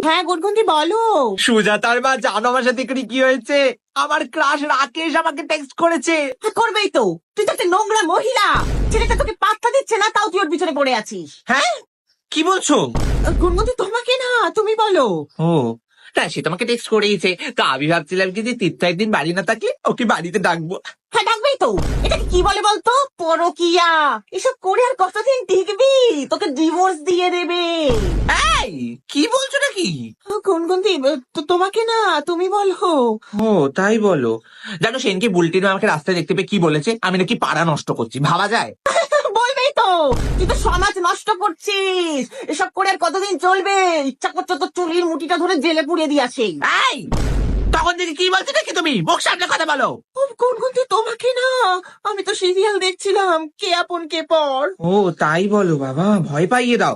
হ্যাঁ গুনগুনদি বলো। সুজাতার মা, জানো আমার সাথে এখানে কি হয়েছে? আমার ক্রাশ রাকেশ আমাকে টেক্সট করেছে। হ্যাঁ করবেই তো, তুই তো একটা নোংরা মহিলা। ছেলেটা তোকে পাত্তা দিচ্ছে না, তাও তুই ওর পিছনে পড়ে আছিস। হ্যাঁ, কি বলছো? গুনগুনদি তোমাকে না, তুমি বলো। ও না, সে তোমাকে টেক্সট করেইছে। তো আমি ভাবছিলাম কি যে তীর্থ একদিন বাড়ি না থাকলে ওকে বাড়িতে ডাকবো। হ্যাঁ ডাকবেই তো। এটাকে কি বলে বলতো? পরকিয়া। এসব করে আর কতদিন টিকবি? তোকে ডিভোর্স দিয়ে দেবে। এই, কি বলছো নাকি? গুনগুনদি তোমাকে না, তুমি বলো। ও তাই বলো। জানো সেনকে বুলটিনো আমাকে রাস্তায় দেখতে পেয়ে কি বলেছে? আমি নাকি পাড়া নষ্ট করছি, ভাবা যায়? বলবেই তো, তুই তো সমাজ নষ্ট করছিস। এসব করে আর কতদিন চলবে? ইচ্ছা করছো তো চুলির মুঠিটা ধরে জেলে পুড়িয়ে দিয়ে আসে। এই, তখন থেকে কি বলছো নাকি? তুমি মুখ সামনে কথা বলো। গুনগুনদি তোমাকে না, আমি তো সিরিয়াল দেখছিলাম কে আপন কে পর। ও তাই বলো বাবা, ভয় পাইয়ে দাও।